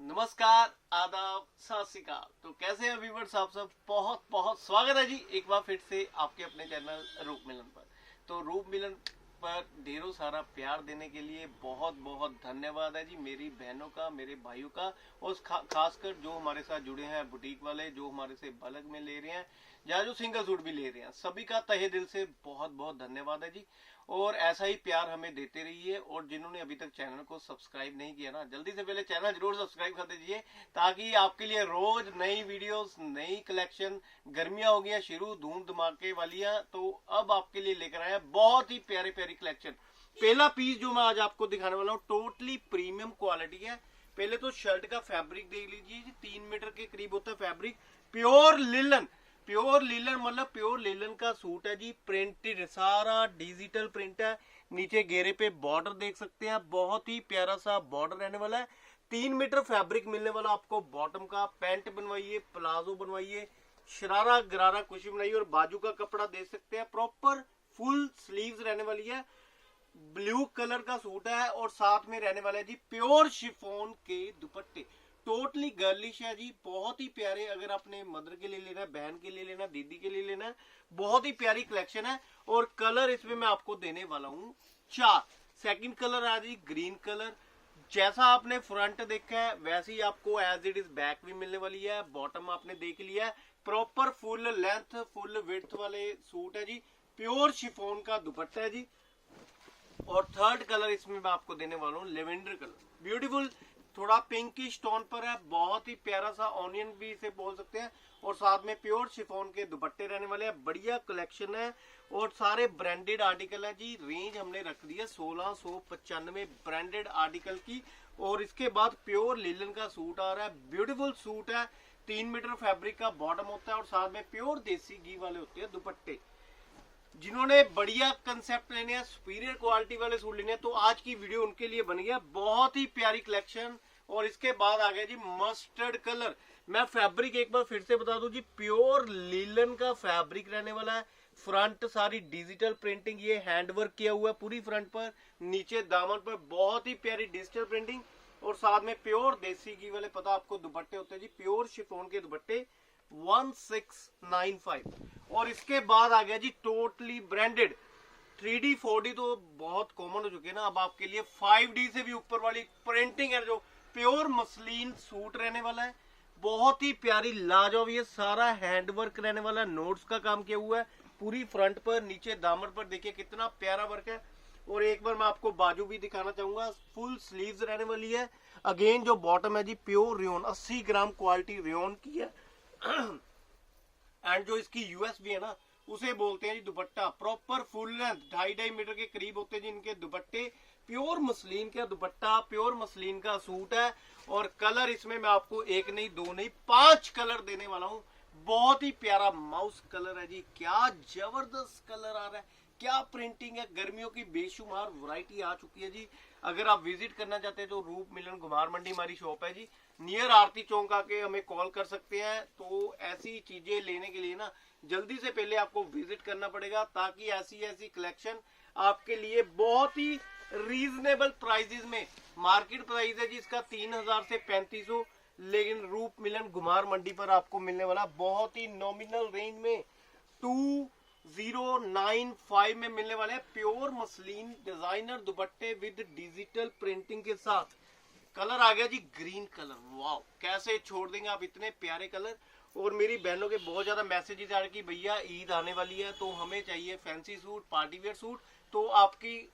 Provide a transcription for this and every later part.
नमस्कार, आदाब, सत श्री अकाल। तो कैसे हैं व्यूअर्स आप सब? बहुत बहुत स्वागत है जी एक बार फिर से आपके अपने चैनल रूप मिलन पर। तो रूप मिलन पर ढेरों सारा प्यार देने के लिए बहुत बहुत धन्यवाद है जी, मेरी बहनों का, मेरे भाइयों का, और खासकर जो हमारे साथ जुड़े हैं बुटीक वाले, जो हमारे से बल्क में ले रहे हैं या जो सिंगल सूट भी ले रहे हैं, सभी का तहे दिल से बहुत बहुत धन्यवाद है जी। और ऐसा ही प्यार हमें देते रहिए। और जिन्होंने अभी तक चैनल को सब्सक्राइब नहीं किया ना, जल्दी से पहले चैनल जरूर सब्सक्राइब कर दीजिए, ताकि आपके लिए रोज नई वीडियोस, नई कलेक्शन, गर्मियां हो गई शुरू, धूम धमाके वालियां, तो अब आपके लिए लेकर आए बहुत ही प्यारे प्यारी कलेक्शन। पहला पीस जो मैं आज आपको दिखाने वाला हूँ टोटली प्रीमियम क्वालिटी है। पहले तो शर्ट का फैब्रिक देख लीजिए, 3 मीटर के करीब होता है fabric, pure linen. Pure linen मतलब प्योर लीलन का सूट है जी, प्रिंटेड, सारा डिजिटल प्रिंट है। नीचे घेरे पे बॉर्डर देख सकते हैं, बहुत ही प्यारा सा बॉर्डर रहने वाला है। 3 मीटर फैब्रिक मिलने वाला आपको बॉटम का। पैंट बनवाइए, प्लाजो बनवाइए, शरारा गरारा कुछ भी बनाइए। और बाजू का कपड़ा देख सकते हैं, प्रॉपर फुल स्लीव्स रहने वाली है। ब्लू कलर का सूट है और साथ में रहने वाला है जी प्योर शिफॉन के दुपट्टे। टोटली गर्लिश है जी, बहुत ही प्यारे। अगर आपने मदर के लिए लेना है, बहन के लिए लेना है, दीदी के लिए लेना है, बहुत ही प्यारी कलेक्शन है। और कलर इसमें मैं आपको देने वाला हूँ 4। सेकंड कलर आ जी ग्रीन कलर। जैसा आपने फ्रंट देखा है वैसे ही आपको एज इट इज बैक भी मिलने वाली है। बॉटम आपने देख लिया है, proper full length full width वाले सूट है जी। प्योर शिफॉन का दुपट्टा है जी। और थर्ड कलर इसमें मैं आपको देने वाला हूँ लेवेंडर कलर, ब्यूटीफुल, थोड़ा पिंकिश टोन पर है, बहुत ही प्यारा सा ऑनियन भी इसे बोल सकते हैं। और साथ में प्योर शिफॉन के दुपट्टे रहने वाले हैं। बढ़िया कलेक्शन है और सारे ब्रांडेड आर्टिकल है जी। रेंज हमने रख दी है 1695 ब्रांडेड आर्टिकल की। और इसके बाद प्योर लिलन का सूट आ रहा है, ब्यूटीफुल सूट है। 3 मीटर फैब्रिक का बॉटम होता है और साथ में प्योर देसी घी वाले होते हैं दुपट्टे। जिन्होंने बढ़िया कंसेप्ट लेने हैं, सुपीरियर क्वालिटी वाले सूट लेने हैं, तो आज की वीडियो उनके लिए बन गया। बहुत ही प्यारी कलेक्शन। और इसके बाद आ गया जी मस्टर्ड कलर। मैं फैब्रिक एक बार फिर से बता दूं जी, प्योर लीलन का फैब्रिक रहने वाला है। फ्रंट सारी डिजिटल प्रिंटिंग, ये हैंडवर्क किया हुआ है पूरी फ्रंट पर, नीचे दामन पर बहुत ही प्यारी डिजिटल प्रिंटिंग। और साथ में प्योर देसी घी वाले, पता आपको दुपट्टे होते हैं जी, प्योर शिफॉन के दुपट्टे 1695। और इसके बाद आ गया जी टोटली ब्रांडेड 3D 4D तो बहुत कॉमन हो चुके हैं ना, अब आपके लिए 5D से भी ऊपर वाली प्रिंटिंग है, जो प्योर मसलिन सूट रहने वाला है। बहुत ही प्यारी लाजवाब, ये सारा हैंडवर्क रहने वाला है, नोट्स का काम किया हुआ है पूरी फ्रंट पर, नीचे दामन पर देखिए कितना प्यारा वर्क है। और एक बार मैं आपको बाजू भी दिखाना चाहूंगा, फुल स्लीव्स रहने वाली है। अगेन जो बॉटम है जी प्योर रेयन, 80 ग्राम क्वालिटी रेयन की है। एंड जो इसकी यूएसबी है ना, उसे बोलते हैं जी दुपट्टा। प्रॉपर फुल लेंथ 2.5 मीटर के करीब होते हैं जी इनके दुपट्टे। प्योर मसलिन का दुपट्टा, प्योर मसलिन का सूट है। और कलर इसमें मैं आपको एक नहीं, दो नहीं, 5 कलर देने वाला हूँ। बहुत ही प्यारा माउस कलर है जी, क्या जबरदस्त कलर आ रहा है, क्या प्रिंटिंग है। गर्मियों की बेशुमार वैरायटी आ चुकी है जी। अगर आप विजिट करना चाहते हैं तो रूप मिलन घुमार मंडी हमारी शॉप है जी, नियर आरती चौक आके हमें कॉल कर सकते हैं। तो ऐसी चीजें लेने के लिए ना जल्दी से पहले आपको विजिट करना पड़ेगा, ताकि ऐसी ऐसी कलेक्शन आपके लिए बहुत ही रीजनेबल प्राइजेस में, मार्केट प्राइस है जी इसका 3000 से 3500, लेकिन रूप मिलन घुमार मंडी पर आपको मिलने वाला बहुत ही नॉमिनल रेंज में 2095 में मिलने वाले हैं। प्योर मसलिन डिजाइनर दुपट्टे विद डिजिटल प्रिंटिंग के साथ। कलर आ गया जी ग्रीन कलर, वाह कैसे छोड़ देंगे आप इतने प्यारे कलर। और मेरी बहनों के बहुत ज्यादा मैसेजेस आ रहे कि भैया ईद आने वाली है तो हमें चाहिए fancy suit, party wear suit. तो आपकी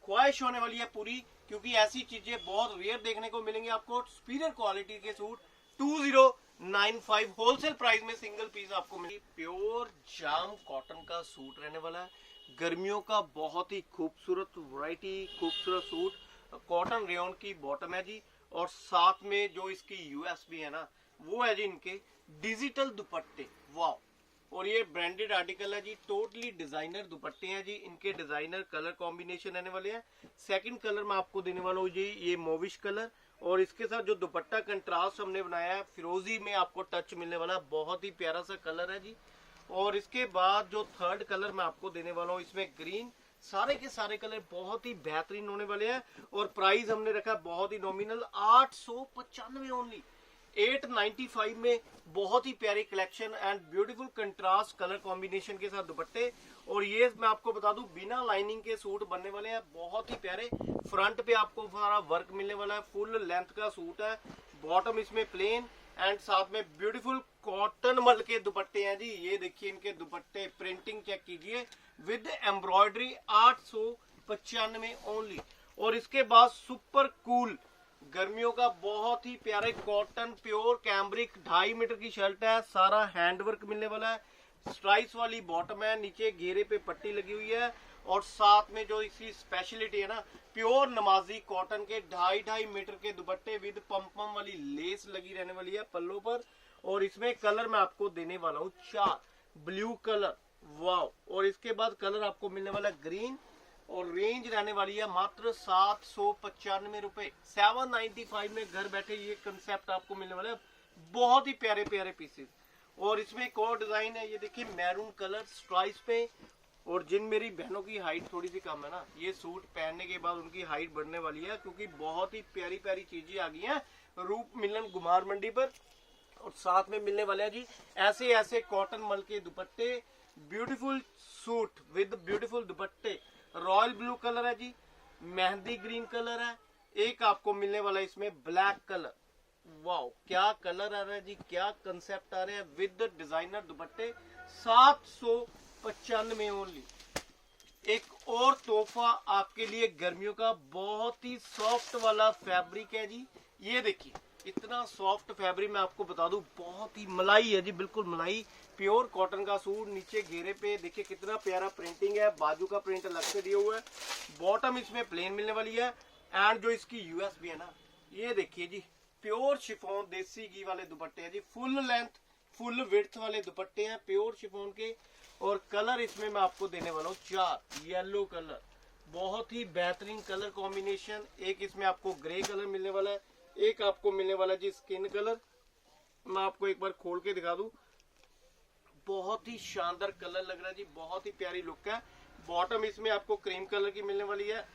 ख्वाहिश होने वाली है पूरी, क्योंकि ऐसी चीजें बहुत रेयर देखने को मिलेंगी आपको। सुपीरियर क्वालिटी के सूट 2095 होलसेल प्राइस में सिंगल पीस आपको मिलेगी। प्योर जाम कॉटन का सूट रहने वाला है, गर्मियों का बहुत ही खूबसूरत वैरायटी, खूबसूरत सूट। कॉटन रेयन की बॉटम है जी। और साथ में जो इसकी यूएसबी है ना, वो है जी इनके डिजिटल दुपट्टे, वाह। और ये ब्रांडेड आर्टिकल है जी, टोटली डिजाइनर दुपट्टे हैं जी। इनके डिजाइनर कलर कॉम्बिनेशन रहने वाले हैं। सेकंड कलर मैं आपको देने वाला हूँ जी, ये मोविश कलर। और इसके साथ जो दुपट्टा कंट्रास्ट हमने बनाया है, फिरोजी में आपको टच मिलने वाला, बहुत ही प्यारा सा कलर है जी। और इसके बाद जो थर्ड कलर मैं आपको देने वाला हूँ, इसमें ग्रीन, सारे के सारे कलर बहुत ही बेहतरीन होने वाले हैं और प्राइस हमने रखा बहुत ही नॉमिनल 895 ओनली। 895 में बहुत ही प्यारी collection and beautiful contrast colour combination के साथ दुपट्टे। और ये मैं आपको बता दूं बिना लाइनिंग के सूट बनने वाले हैं, बहुत ही प्यारे। फ्रंट पे आपको सारा वर्क मिलने वाला है, फुल लेंथ का सूट है, बॉटम इसमें प्लेन एंड साथ में ब्यूटीफुल कॉटन मल के दुपट्टे हैं जी। ये देखिए इनके दुपट्टे प्रिंटिंग चेक कीजिए विद एम्ब्रॉयडरी 895 ओनली। और इसके बाद सुपर कूल गर्मियों का बहुत ही प्यारे कॉटन प्योर कैम्ब्रिक 2.5 मीटर की शर्ट है, सारा हैंडवर्क मिलने वाला है, स्ट्राइप्स वाली बॉटम है, नीचे घेरे पे पट्टी लगी हुई है और साथ में जो इसकी स्पेशलिटी है ना प्योर नमाजी कॉटन के 2.5 मीटर के दुपट्टे विद पम वाली लेस लगी रहने वाली है पल्लों पर। और इसमें कलर मैं आपको देने वाला हूँ 4 ब्लू कलर, वाव। और इसके बाद कलर आपको मिलने वाला ग्रीन और रेंज रहने वाली है मात्र 795 रुपए। 795 में घर बैठे ये कंसेप्ट आपको मिलने वाला है, बहुत ही प्यारे प्यारे पीसेस। और इसमें एक और डिजाइन है, ये देखिए मैरून कलर स्ट्राइप्स पे। और जिन मेरी बहनों की हाइट थोड़ी सी कम है ना, ये सूट पहनने के बाद उनकी हाइट बढ़ने वाली है, क्योंकि बहुत ही प्यारी प्यारी चीजें आ गई हैं रूप मिलन गुमार मंडी पर। और साथ में मिलने वाले हैं जी ऐसे ऐसे कॉटन मल के दुपट्टे, ब्यूटीफुल सूट विद ब्यूटीफुल दुपट्टे। रॉयल ब्लू कलर है जी, मेहंदी ग्रीन कलर है, एक आपको मिलने वाला है इसमें ब्लैक कलर। वाओ क्या कलर आ रहा है जी, क्या कंसेप्ट आ रहे हैं विद डिजाइनर दुपट्टे। 795 ओनली। एक और तोहफा आपके लिए गर्मियों का, बहुत ही सॉफ्ट वाला फैब्रिक है जी। ये देखिए इतना सॉफ्ट फैब्रिक मैं आपको बता दूं, बहुत ही मलाई है जी, बिल्कुल मलाई। प्योर कॉटन का सूट, नीचे घेरे पे देखिए कितना प्यारा प्रिंटिंग है, बाजू का प्रिंट अलग से दिया हुआ है, बॉटम इसमें प्लेन मिलने वाली है। एंड जो इसकी यूएसपी है ना, ये देखिए जी प्योर शिफॉन देसी घी वाले दुपट्टे हैं जी, फुल लेंथ फुल विड्थ वाले दुपट्टे हैं प्योर शिफॉन के। और कलर इसमें मैं आपको देने वाला हूँ 4 येलो कलर, बहुत ही बेहतरीन कलर कॉम्बिनेशन। एक इसमें आपको ग्रे कलर मिलने वाला है, एक आपको मिलने वाला है जी स्किन कलर। मैं आपको एक बार खोल के दिखा दूं, बहुत ही शानदार कलर लग रहा है जी, बहुत ही प्यारी लुक है। बॉटम इसमें आपको क्रीम कलर की मिलने वाली है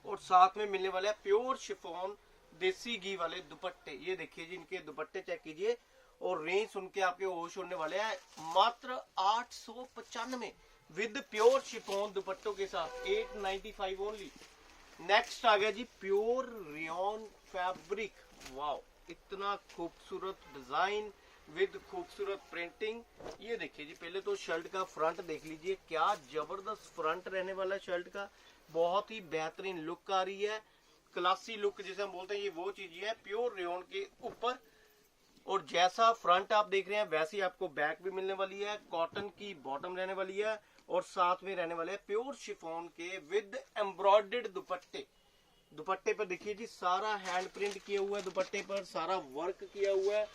और साथ में मिलने वाला है प्योर शिफॉन देसी घी वाले दुपट्टे। ये देखिए जी इनके दुपट्टे चेक कीजिए। और रेंज सुन के आपके होश होने वाले हैं, मात्र 895 विद प्योर शिफॉन दुपट्टों के साथ 895 ओनली। नेक्स्ट आ गया जी प्योर रेयॉन फैब्रिक। वाओ इतना खूबसूरत डिजाइन विद खूबसूरत प्रिंटिंग। ये देखिए जी पहले तो शर्ट का फ्रंट देख लीजिए, क्या जबरदस्त फ्रंट रहने वाला है शर्ट का, बहुत ही बेहतरीन लुक आ रही है, क्लासी लुक जिसे हम बोलते हैं, ये वो चीज है प्योर रेयॉन के ऊपर। और जैसा फ्रंट आप देख रहे हैं वैसे ही आपको बैक भी मिलने वाली है, कॉटन की बॉटम रहने वाली है और साथ में रहने वाले प्योर शिफॉन के विद एम्ब्रॉयडर्ड दुपट्टे। दुपट्टे पर देखिए जी सारा हैंड प्रिंट किया हुआ है, दुपट्टे पर सारा वर्क किया हुआ है,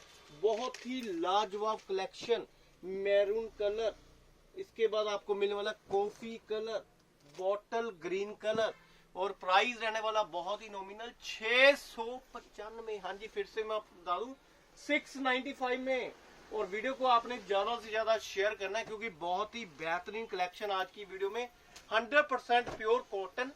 बहुत ही लाजवाब कलेक्शन। मैरून कलर, इसके बाद आपको मिलने वाला coffee colour, bottle green colour. और प्राइस रहने वाला बहुत ही नॉमिनल 695। हाँ जी फिर से मैं आपको बता दूं 695 में। और वीडियो को आपने ज्यादा से ज्यादा शेयर करना है, क्योंकि बहुत ही बेहतरीन कलेक्शन आज की वीडियो में। 100% प्योर कॉटन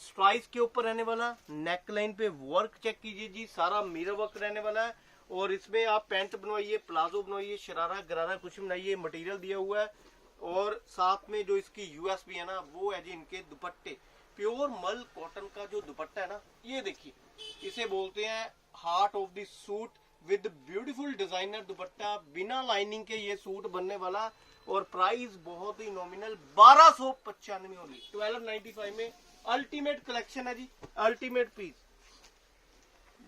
स्ट्राइप्स के ऊपर रहने वाला, नेक लाइन पे वर्क चेक कीजिए जी, सारा मिरर वर्क रहने वाला है। और इसमें आप पैंट बनवाइए, प्लाजो बनवाइए, शरारा गरारा कुछ बनाइए, मटेरियल दिया हुआ है। और साथ में जो इसकी यूएसपी है ना, वो है जी इनके दुपट्टे, प्योर मल कॉटन का जो दुपट्टा है ना, ये देखिए इसे बोलते हैं heart of the suit with beautiful designer दुपट्टा, बिना लाइनिंग के ये सूट बनने वाला। और प्राइस बहुत ही नॉमिनल 1295 होगी, 1295 में। अल्टीमेट कलेक्शन है जी, अल्टीमेट पीस।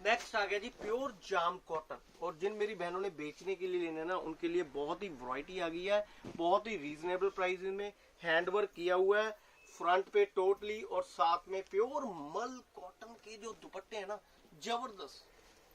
नेक्स्ट आ गया जी प्योर जाम कॉटन। और जिन मेरी बहनों ने बेचने के लिए लेना ना, उनके लिए बहुत ही वैरायटी आ गई है, बहुत ही रीजनेबल प्राइस में, हैंडवर्क किया हुआ है फ्रंट पे टोटली। और साथ में प्योर मल कॉटन के जो दुपट्टे हैं ना, जबरदस्त।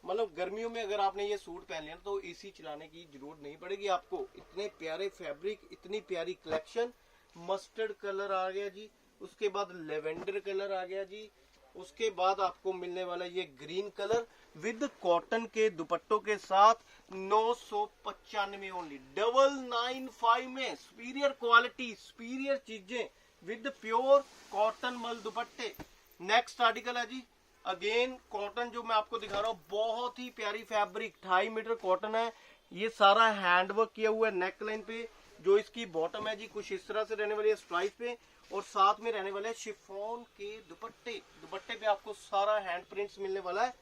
मतलब गर्मियों में अगर आपने ये सूट पहन लिया तो एसी चलाने की जरूरत नहीं पड़ेगी आपको, इतने प्यारे फैब्रिक, इतनी प्यारी कलेक्शन। मस्टर्ड कलर आ गया जी, उसके बाद लेवेंडर कलर आ गया जी, उसके बाद आपको मिलने वाला ये ग्रीन कलर विद कॉटन के दुपट्टों के साथ 995 ओनली, 995 में। सुपीरियर क्वालिटी, सुपीरियर चीजें, विद प्योर कॉटन मल दुपट्टे। नेक्स्ट आर्टिकल है जी, अगेन कॉटन जो मैं आपको दिखा रहा हूँ, बहुत ही प्यारी फैब्रिक, 2.5 मीटर कॉटन है। ये सारा हैंडवर्क किया हुआ है नेक लाइन पे। जो इसकी बॉटम है जी कुछ इस तरह से रहने वाली है स्ट्राइप पे, और साथ में रहने वाले शिफॉन के दुपट्टे। दुपट्टे पे आपको सारा हैंड प्रिंट्स मिलने वाला है।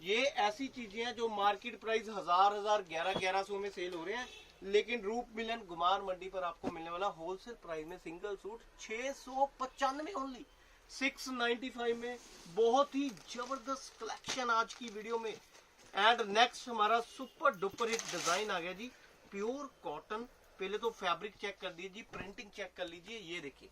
ये ऐसी चीजें हैं जो मार्केट प्राइस 1100 में सेल हो रहे हैं, लेकिन रूप मिलन गुमान मंडी पर आपको मिलने वाला होलसेल प्राइस में सिंगल सूट 695 ओनली, 695 में। बहुत ही जबरदस्त कलेक्शन आज की वीडियो में। एंड नेक्स्ट हमारा सुपर डुपर हिट डिजाइन आ गया जी, प्योर कॉटन। पहले तो फैब्रिक चेक कर दीजिए, प्रिंटिंग चेक कर लीजिए। ये देखिए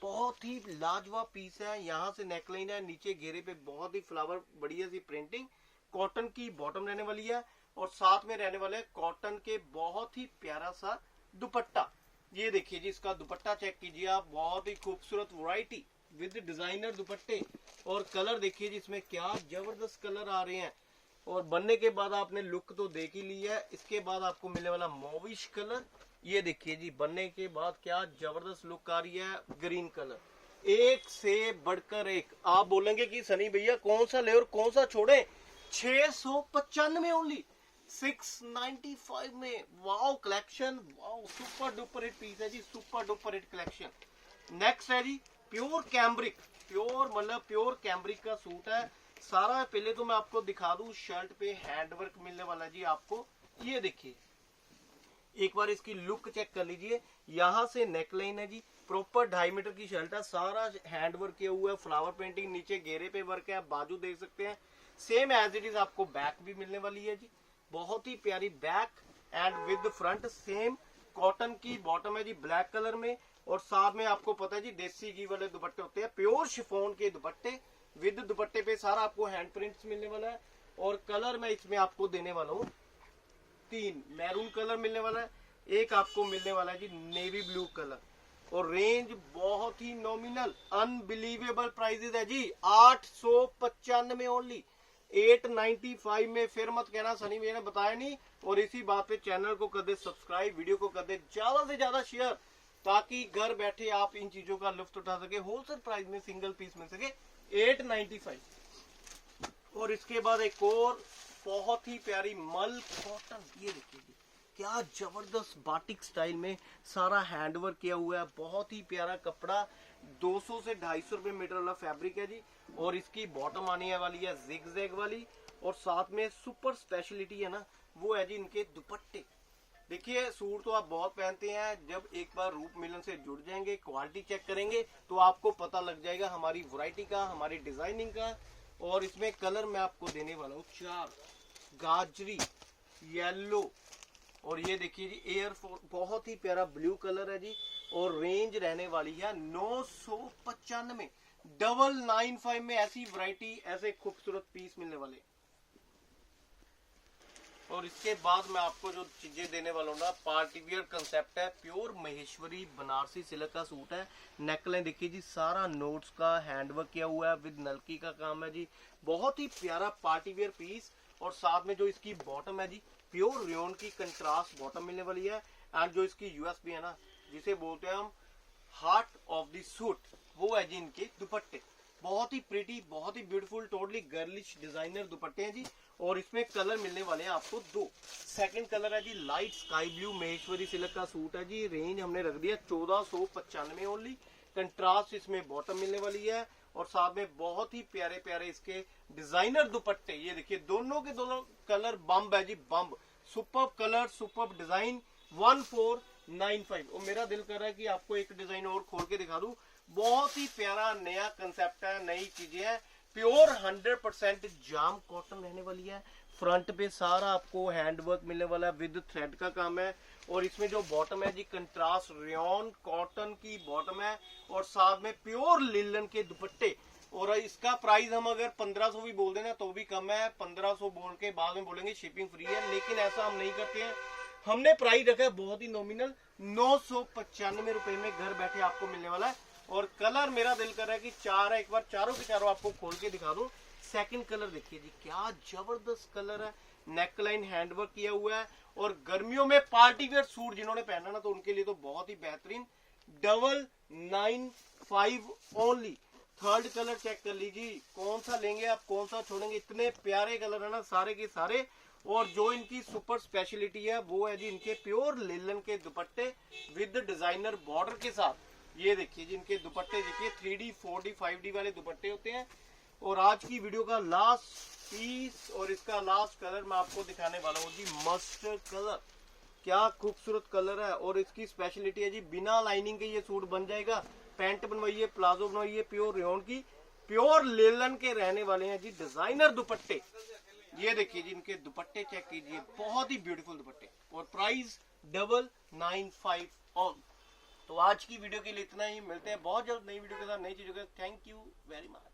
बहुत ही लाजवाब पीस है। यहाँ से नेकलाइन है, नीचे घेरे पे बहुत ही फ्लावर बढ़िया सी प्रिंटिंग। कॉटन की बॉटम रहने वाली है, और साथ में रहने वाले कॉटन के बहुत ही प्यारा सा दुपट्टा। ये देखिए जी, इसका दुपट्टा चेक कीजिए आप, बहुत ही खूबसूरत वैरायटी विद डिजाइनर दुपट्टे। और कलर देखिए जी, इसमें क्या जबरदस्त कलर आ रहे हैं। और बनने के बाद आपने लुक तो देख ही ली है, इसके बाद आपको मिलने वाला मोविश कलर। ये देखिए जी, बनने के बाद क्या जबरदस्त लुक आ रही है। ग्रीन कलर, एक से बढ़कर एक। आप बोलेंगे कि सनी भैया कौन सा ले और कौन सा छोड़े। 695 ओनली, 695 में। Wow collection, wow super duper hit piece है जी, super duper hit collection. Next है जी प्योर कैम्ब्रिक, प्योर मतलब प्योर कैम्ब्रिक का सूट है सारा। पहले तो मैं आपको दिखा दूं, शर्ट पे हैंडवर्क मिलने वाला है जी आपको। ये देखिए एक बार इसकी लुक चेक कर लीजिए। यहाँ से नेकलाइन है जी, प्रॉपर 2.5 मीटर की शर्ट है, सारा हैंडवर्क किया हुआ है, फ्लावर पेंटिंग, नीचे घेरे पे वर्क है, बाजू देख सकते हैं। सेम एज इट इज आपको बैक भी मिलने वाली है जी, बहुत ही प्यारी back and with front. Same cotton की बॉटम है जी ब्लैक कलर में, और साथ में आपको पता है जी देसी घी वाले दुपट्टे होते हैं, प्योर शिफॉन के दुपट्टे। विद दुपट्टे पे सारा आपको हैंड प्रिंट्स मिलने वाला है। और कलर मैं इसमें आपको देने वाला हूँ 3। मैरून कलर मिलने वाला है, एक आपको मिलने वाला है जी नेवी ब्लू कलर। और रेंज बहुत ही नॉमिनल, अनबिलीवेबल प्राइसेस है जी, 895 ओनली, 895 में। फिर मत कहना सनी भैया ने बताया नहीं। और इसी बात पे चैनल को कर दे सब्सक्राइब, वीडियो को कर दे ज्यादा से ज्यादा शेयर, ताकि घर बैठे आप इन चीजों का लुफ्त उठा सके, होलसेल प्राइस में सिंगल पीस मिल सके 895। और इसके बाद एक और बहुत ही प्यारी मल कॉटन। ये देखिए जी, क्या जबरदस्त बाटिक स्टाइल में सारा हैंडवर्क किया हुआ है, बहुत ही प्यारा कपड़ा। 200 से 250 रुपए मीटर वाला फैब्रिक है जी। और इसकी बॉटम आने वाली है जिग-जैग वाली, और साथ में सुपर स्पेशलिटी है ना, वो है जी इनके दुपट्टे। देखिए सूट तो आप बहुत पहनते हैं, जब एक बार रूप मिलन से जुड़ जाएंगे, क्वालिटी चेक करेंगे, तो आपको पता लग जाएगा हमारी वैरायटी का, हमारी डिजाइनिंग का। और इसमें कलर मैं आपको देने वाला हूँ 4, गाजरी, येलो, और ये देखिए जी एयर बहुत ही प्यारा ब्लू कलर है जी। और रेंज रहने वाली है 995, 995 में ऐसी वैरायटी, ऐसे खूबसूरत पीस मिलने वाले। और इसके बाद मैं आपको जो चीजें देने वाला हूँ ना, पार्टी वियर कंसेप्ट है, प्योर महेश्वरी बनारसी सिल्क का सूट है। नेकलाइन देखिए जी, सारा नोट्स का हैंडवर्क किया हुआ है, विद नलकी का काम है जी, बहुत ही प्यारा पार्टी वियर पीस। और साथ में जो इसकी बॉटम है जी, प्योर रेयन की कंट्रास्ट बॉटम मिलने वाली है। एंड जो इसकी यूएसपी है ना, जिसे बोलते हैं हम हार्ट ऑफ द सूट, वो है जी इनके दुपट्टे। बहुत ही प्रिटी, बहुत ही ब्यूटीफुल, टोटली गर्लिश डिजाइनर दुपट्टे हैं जी। और इसमें कलर मिलने वाले हैं आपको 2। सेकंड कलर है जी light sky blue Maheshwari silk का सूट है जी। रेंज हमने रख दिया 1495 ओनली। कंट्रास्ट इसमें बॉटम मिलने वाली है, और साथ में बहुत ही प्यारे प्यारे इसके डिजाइनर दुपट्टे। ये देखिए दोनों के दोनों कलर बम्ब है जी, बम्ब। Super colour, super design, 1495। और मेरा दिल कर रहा है कि आपको एक डिजाइन और खोल के दिखा दूं। बहुत ही प्यारा नया कंसेप्ट है, नई चीजें हैं। प्योर 100% जाम कॉटन रहने वाली है। फ्रंट पे सारा आपको हैंडवर्क मिलने वाला है, विद थ्रेड का काम है। और इसमें जो बॉटम है जी कंट्रास्ट रेयन कॉटन की बॉटम है, और साथ में प्योर लिलन के दुपट्टे। और इसका प्राइस हम अगर 1500 भी बोल देना तो भी कम है। 1500 बोल के बाद में बोलेंगे शिपिंग फ्री है, लेकिन ऐसा हम नहीं करते हैं। हमने प्राइस रखा है बहुत ही नॉमिनल, 995 रुपए में घर बैठे आपको मिलने वाला है। और कलर मेरा दिल कर रहा है कि 4 है, एक बार चारों के चारों आपको खोल के दिखा दूं। सेकंड कलर देखिए जी, क्या जबरदस्त कलर है, नेकलाइन हैंडवर्क किया हुआ है। और गर्मियों में पार्टी वेयर सूट जिन्होंने पहना ना, तो उनके लिए तो बहुत ही बेहतरीन। 995 ओनली। थर्ड कलर चेक कर लीजिए, कौन सा लेंगे आप, कौन सा छोड़ेंगे, इतने प्यारे कलर है ना सारे के सारे। और जो इनकी सुपर स्पेशलिटी है वो है जी इनके प्योर लिलन के दुपट्टे विद डिजाइनर बॉर्डर के साथ। ये देखिए जी इनके दुपट्टे, देखिए 3D 4D 5D वाले दुपट्टे होते हैं। और आज की वीडियो का लास्ट पीस और इसका लास्ट कलर मैं आपको दिखाने वाला हूँ जी, मस्टर्ड कलर। क्या खूबसूरत कलर है। और इसकी स्पेशलिटी है जी बिना लाइनिंग के ये सूट बन जाएगा। पैंट बनवाइए, प्लाजो बनवाइए, प्योर रेयन की, प्योर लेलन के रहने वाले हैं जी डिजाइनर दुपट्टे। ये देखिए जी इनके दुपट्टे चेक कीजिए, बहुत ही ब्यूटीफुल दुपट्टे। और प्राइस 995 ऑल। तो आज की वीडियो के लिए इतना ही, मिलते हैं बहुत जल्द नई वीडियो के साथ, नई चीजों के साथ। Thank you very much.